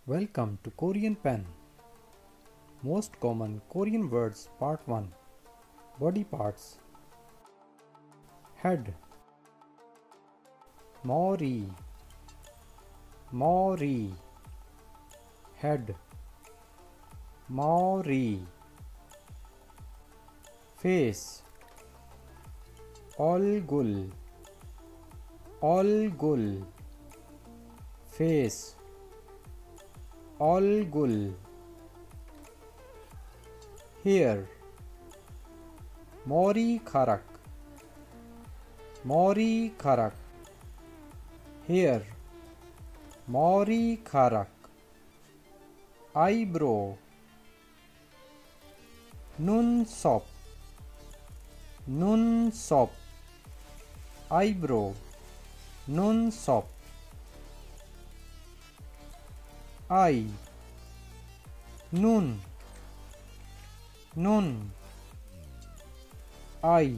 Welcome to Korean Pen. Most common Korean words Part 1. Body parts. Head. Mori. Mori. Head. Mori. Face. Olgul. Olgul. Face. Olgul. Hair. Mori karak. Mori karak. Hair. Mori karak. Eyebrow. Nun sop. Nun sop. Eyebrow. Nun sop. Eye. Nun. Nun. Eye.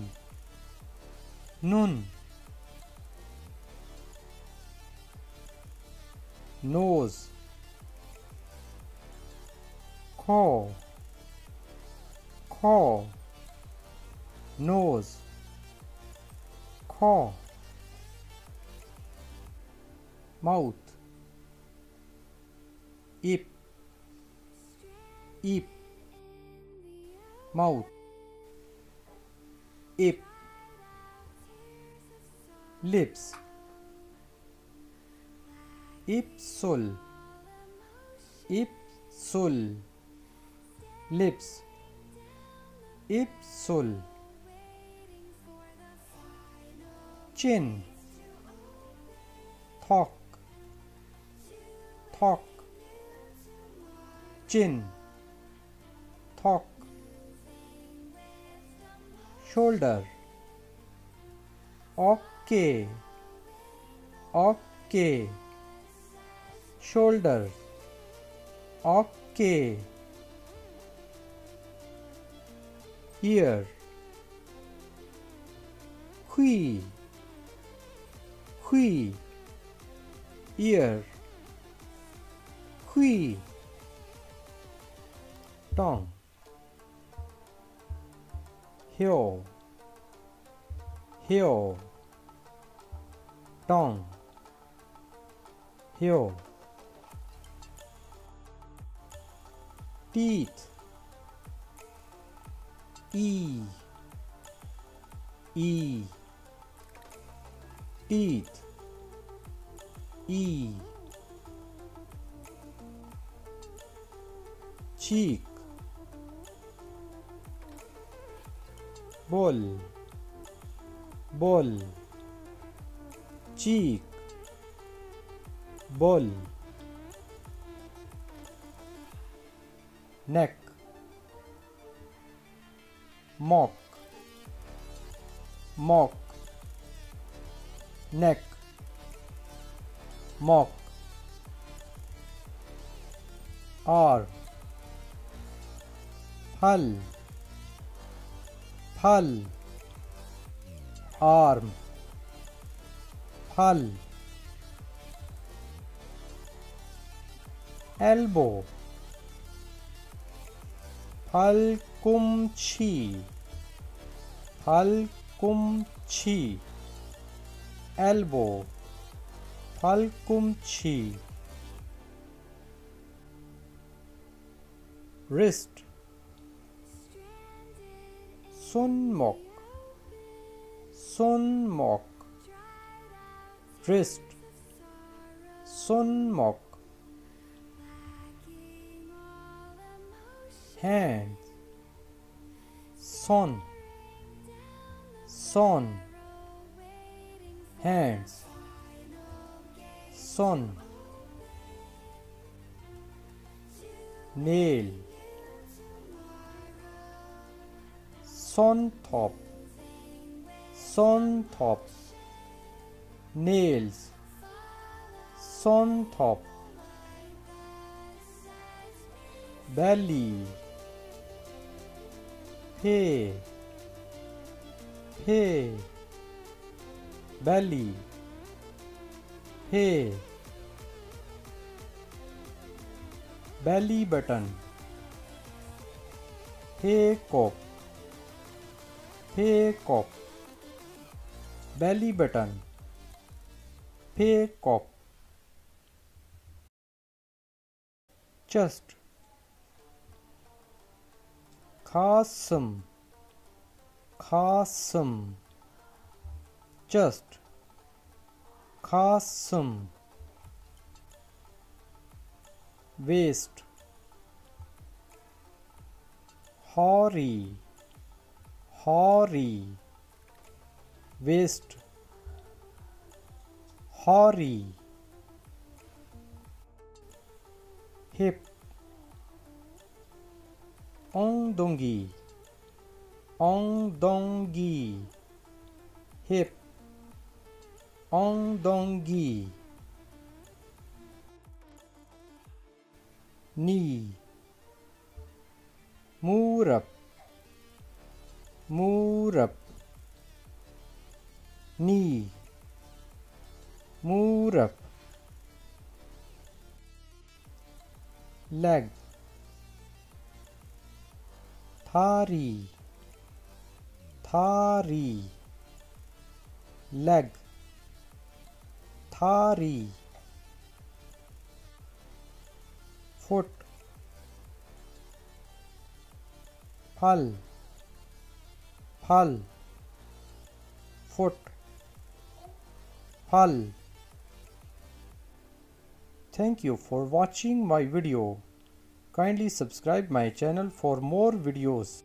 Nun. Nose. Caw. Caw. Nose. Caw. Mouth. Ip. Ip. Mouth. Ip. Lips. Ipsul. Ipsul. Lips. Ipsul. Chin. Talk. Talk. Chin. Talk. Shoulder. Okay. Okay. Shoulder. Okay. Ear. Hui. Hui. Ear. Hui. Tongue. Hyo. Hyo. Tongue. Hyo. Teeth. E. E. Teeth. E. Cheek. Ball. Ball. Cheek. Ball. Neck. Mock. Mock. Neck. Mock. Arm. Phal. Phal. Arm. Phal. Elbow. Phalkumchi. Phalkumchi. Elbow. Phalkumchi. Wrist. Sunmok. Sunmok. Wrist. Sunmok. Hand. Son. Son. Hands. Son. Nail. Son top. Son top. Nails. Son top. Belly. Pay. Pay. Belly. Pay. belly button, peacock, peacock, belly button, peacock, chest, khasam, khasam, chest, khasam, waist, hoary, hoary, waist, hoary, hip, ondongi, ondongi, hip, ondongi, knee, murap, murap, knee, murap, leg, thari, thari, leg, thari, foot, phal, phal, foot, phal. Thank you for watching my video. Kindly subscribe my channel for more videos.